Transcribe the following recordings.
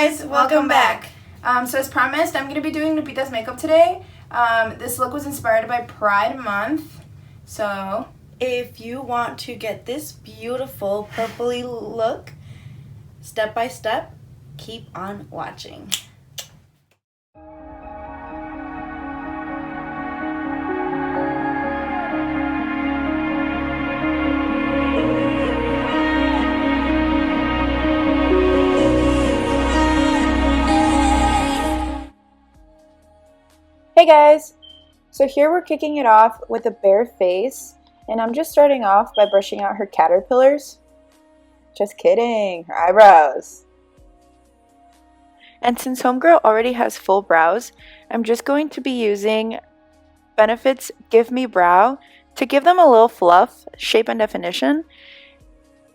guys, welcome back. So as promised, I'm going to be doing Lupita's makeup today. This look was inspired by Pride Month. So if you want to get this beautiful purpley look step by step, keep on watching. Hey guys! So here we're kicking it off with a bare face, and I'm just starting off by brushing out her caterpillars. Just kidding, her eyebrows. And since Homegirl already has full brows, I'm just going to be using Benefit's Give Me Brow to give them a little fluff, shape, and definition.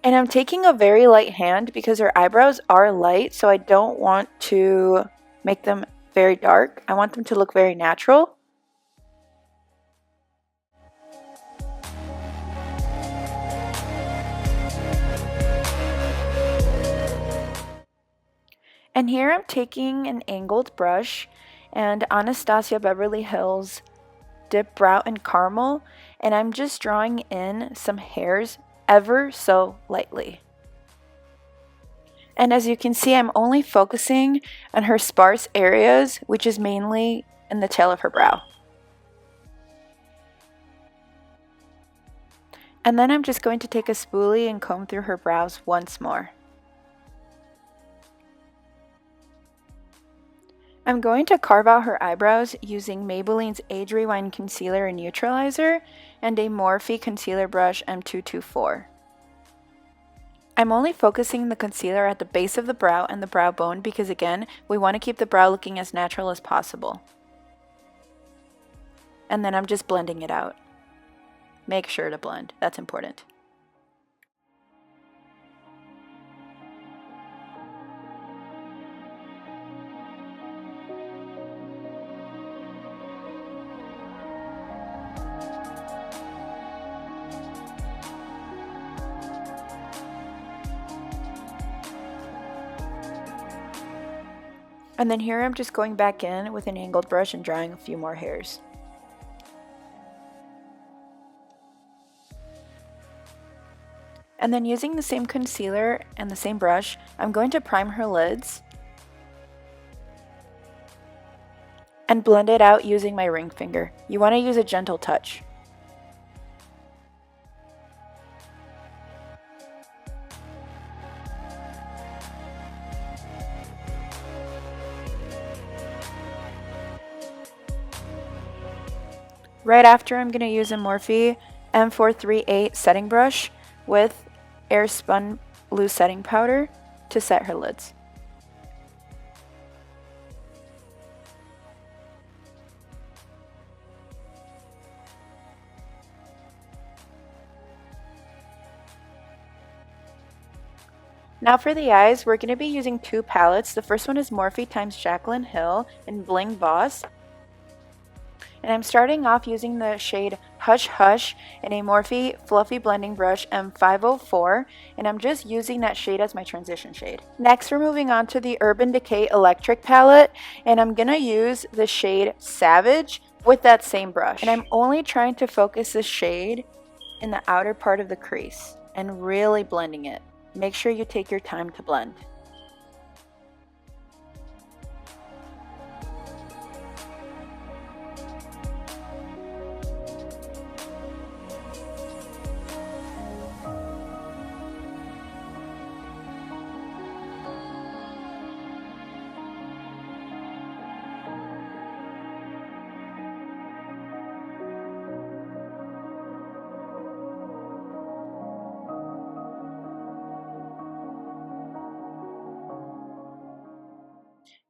And I'm taking a very light hand because her eyebrows are light, so I don't want to make them very dark. I want them to look very natural. And here I'm taking an angled brush and Anastasia Beverly Hills Dip Brow in Caramel, and I'm just drawing in some hairs ever so lightly. And as you can see, I'm only focusing on her sparse areas, which is mainly in the tail of her brow. And then I'm just going to take a spoolie and comb through her brows once more. I'm going to carve out her eyebrows using Maybelline's Age Rewind Concealer and Neutralizer and a Morphe Concealer Brush M224. I'm only focusing the concealer at the base of the brow and the brow bone because, again, we want to keep the brow looking as natural as possible. And then I'm just blending it out. Make sure to blend, that's important. And then here I'm just going back in with an angled brush and drawing a few more hairs. And then using the same concealer and the same brush, I'm going to prime her lids and blend it out using my ring finger. You want to use a gentle touch. Right after, I'm going to use a Morphe M438 setting brush with Airspun Loose setting powder to set her lids. Now for the eyes, we're going to be using two palettes. The first one is Morphe x Jaclyn Hill in Bling Boss. And I'm starting off using the shade Hush Hush in a Morphe Fluffy Blending Brush M504, and I'm just using that shade as my transition shade. Next, we're moving on to the Urban Decay Electric palette, and I'm going to use the shade Savage with that same brush. And I'm only trying to focus this shade in the outer part of the crease and really blending it. Make sure you take your time to blend.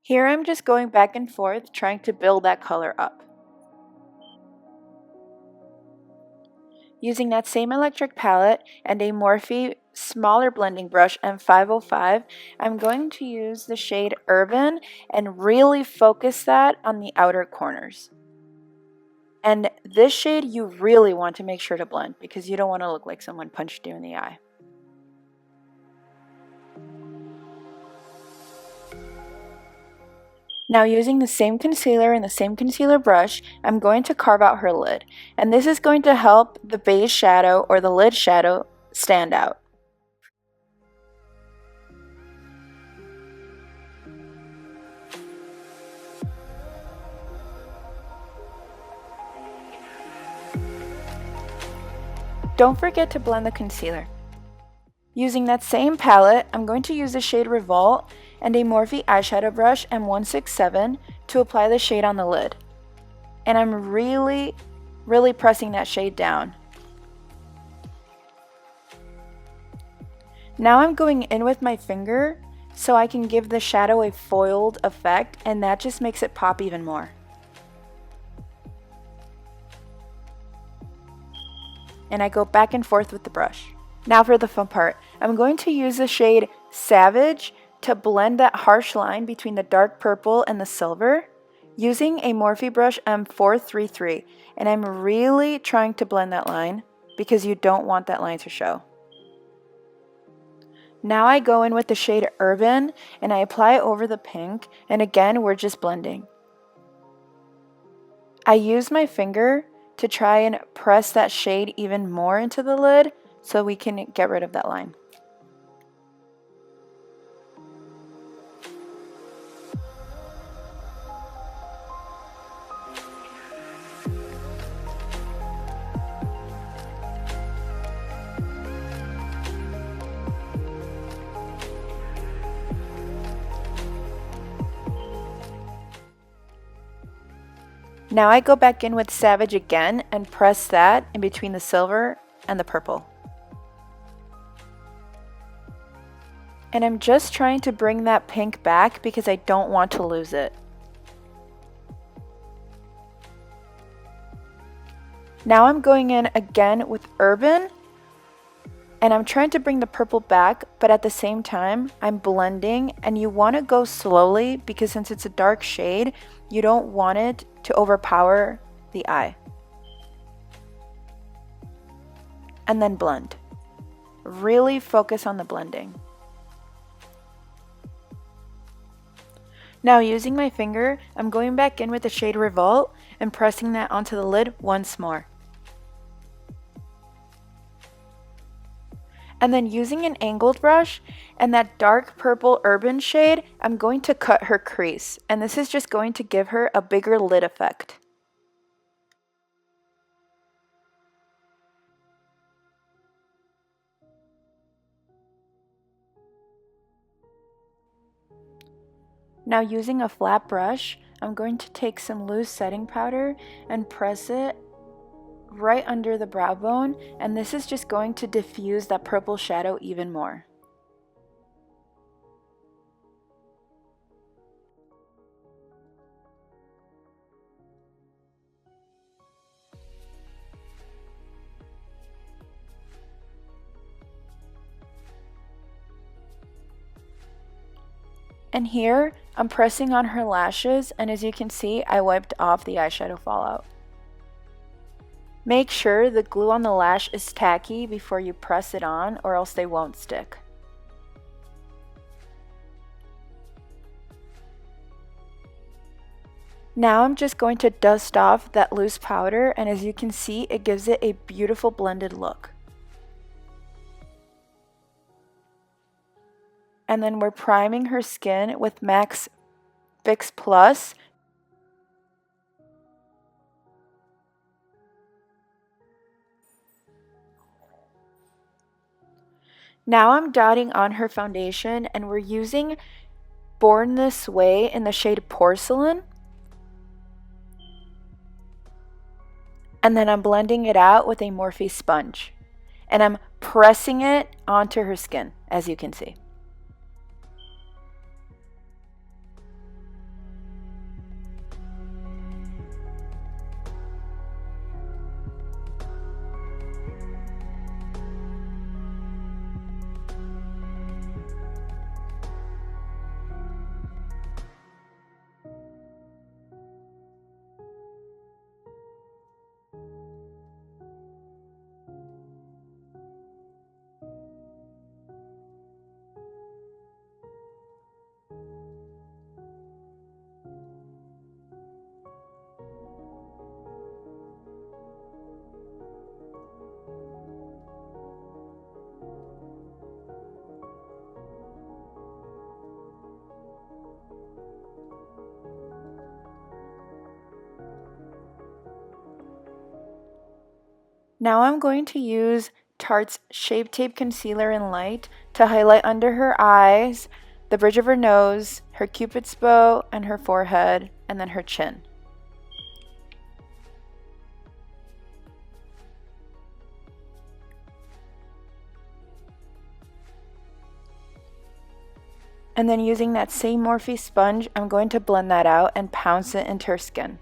Here I'm just going back and forth trying to build that color up. Using that same electric palette and a Morphe smaller blending brush M505, I'm going to use the shade Urban and really focus that on the outer corners. And this shade you really want to make sure to blend because you don't want to look like someone punched you in the eye. Now using the same concealer and the same concealer brush, I'm going to carve out her lid. And this is going to help the base shadow or the lid shadow stand out. Don't forget to blend the concealer. Using that same palette, I'm going to use the shade Revolt and a Morphe eyeshadow brush M167 to apply the shade on the lid. And I'm really pressing that shade down. Now I'm going in with my finger so I can give the shadow a foiled effect, and that just makes it pop even more. And I go back and forth with the brush. Now for the fun part, I'm going to use the shade Savage to blend that harsh line between the dark purple and the silver using a Morphe brush M433. And I'm really trying to blend that line because you don't want that line to show. Now I go in with the shade Urban and I apply it over the pink, and again we're just blending. I use my finger to try and press that shade even more into the lid so we can get rid of that line. Now I go back in with Savage again and press that in between the silver and the purple. And I'm just trying to bring that pink back because I don't want to lose it. Now I'm going in again with Urban and I'm trying to bring the purple back, but at the same time I'm blending, and you want to go slowly because since it's a dark shade, you don't want it to overpower the eye. And then blend. Really focus on the blending. Now using my finger, I'm going back in with the shade Revolt and pressing that onto the lid once more. And then using an angled brush and that dark purple Urban shade, I'm going to cut her crease. And this is just going to give her a bigger lid effect. Now using a flat brush, I'm going to take some loose setting powder and press it right under the brow bone, and this is just going to diffuse that purple shadow even more. And here, I'm pressing on her lashes, and as you can see, I wiped off the eyeshadow fallout. Make sure the glue on the lash is tacky before you press it on, or else they won't stick. Now I'm just going to dust off that loose powder, and as you can see, it gives it a beautiful blended look. And then we're priming her skin with MAC Fix Plus. Now I'm dotting on her foundation, and we're using Born This Way in the shade Porcelain. And then I'm blending it out with a Morphe sponge. And I'm pressing it onto her skin, as you can see. Now I'm going to use Tarte's Shape Tape Concealer in Light to highlight under her eyes, the bridge of her nose, her cupid's bow, and her forehead, and then her chin. And then using that same Morphe sponge, I'm going to blend that out and pounce it into her skin.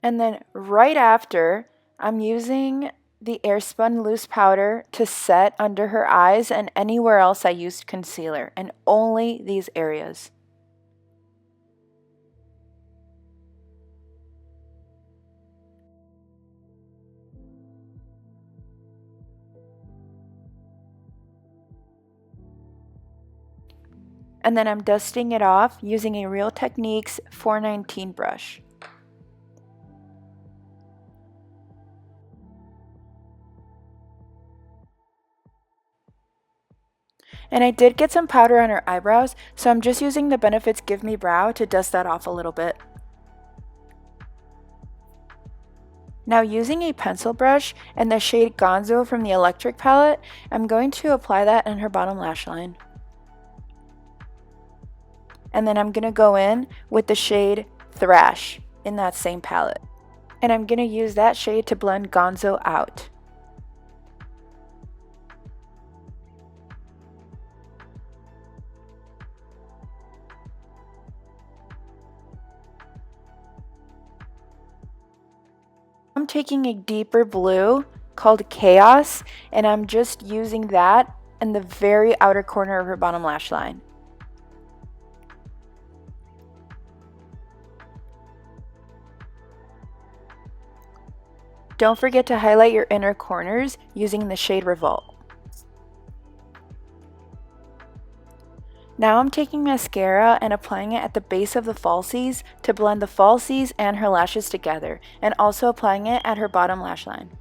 And then right after, I'm using the Airspun Loose powder to set under her eyes and anywhere else I used concealer, and only these areas. And then I'm dusting it off using a Real Techniques 419 brush. And I did get some powder on her eyebrows, so I'm just using the Benefits Give Me Brow to dust that off a little bit. Now using a pencil brush and the shade Gonzo from the Electric palette, I'm going to apply that in her bottom lash line. And then I'm going to go in with the shade Thrash in that same palette. And I'm going to use that shade to blend Gonzo out. I'm taking a deeper blue called Chaos, and I'm just using that in the very outer corner of her bottom lash line. Don't forget to highlight your inner corners using the shade Revolt. Now I'm taking mascara and applying it at the base of the falsies to blend the falsies and her lashes together, and also applying it at her bottom lash line.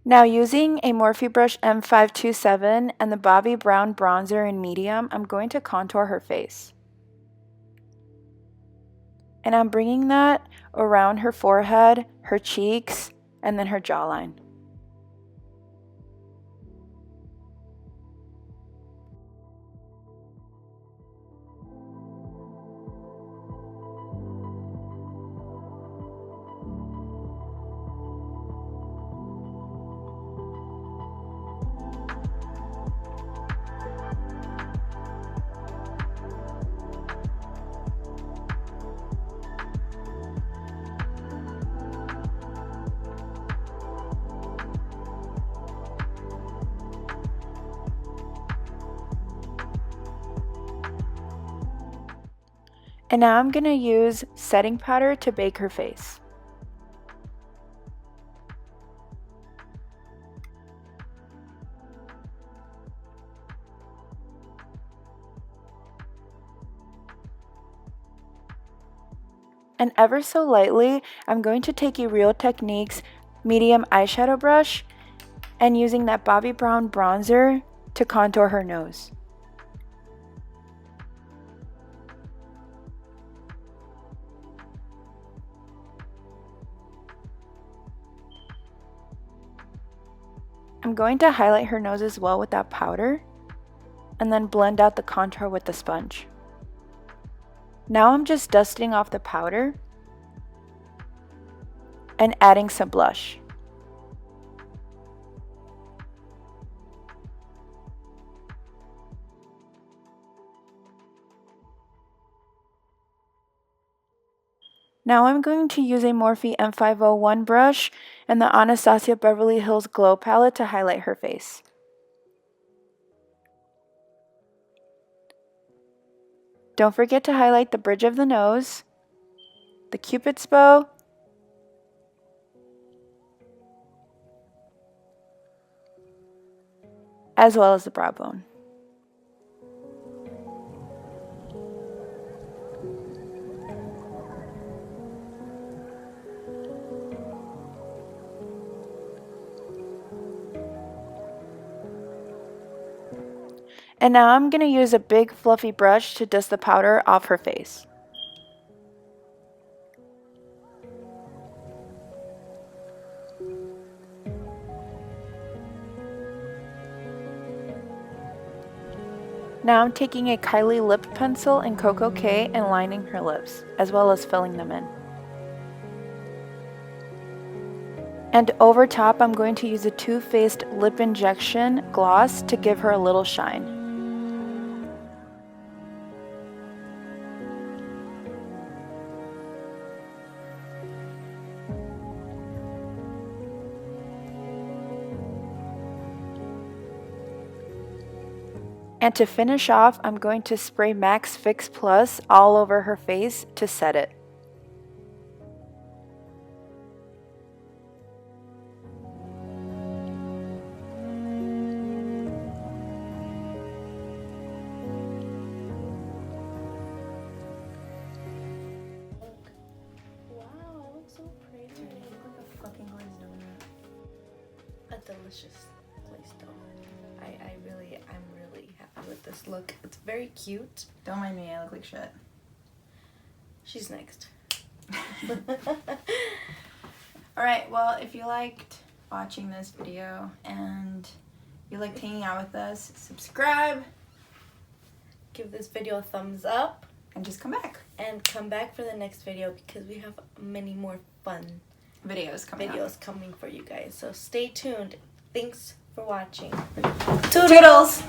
Now using a Morphe brush M527 and the Bobbi Brown bronzer in medium, I'm going to contour her face. And I'm bringing that around her forehead, her cheeks, and then her jawline. And now I'm going to use setting powder to bake her face. And ever so lightly, I'm going to take a Real Techniques medium eyeshadow brush and using that Bobbi Brown bronzer to contour her nose. I'm going to highlight her nose as well with that powder and then blend out the contour with the sponge. Now I'm just dusting off the powder and adding some blush. Now I'm going to use a Morphe M501 brush and the Anastasia Beverly Hills Glow palette to highlight her face. Don't forget to highlight the bridge of the nose, the Cupid's bow, as well as the brow bone. And now I'm going to use a big fluffy brush to dust the powder off her face. Now I'm taking a Kylie lip pencil in Cocoa K and lining her lips, as well as filling them in. And over top, I'm going to use a Too Faced Lip Injection gloss to give her a little shine. And to finish off, I'm going to spray Max Fix Plus all over her face to set it. Wow, it looks so pretty. Dude, you look like a fucking glazed donut. A delicious glazed donut. I'm really happy with this look. It's very cute. Don't mind me, I look like shit. She's next. Alright, well, if you liked watching this video and you liked hanging out with us, subscribe. Give this video a thumbs up. And just come back. And come back for the next video because we have many more fun Videos coming coming for you guys. So stay tuned. Thanks for watching. Toodles!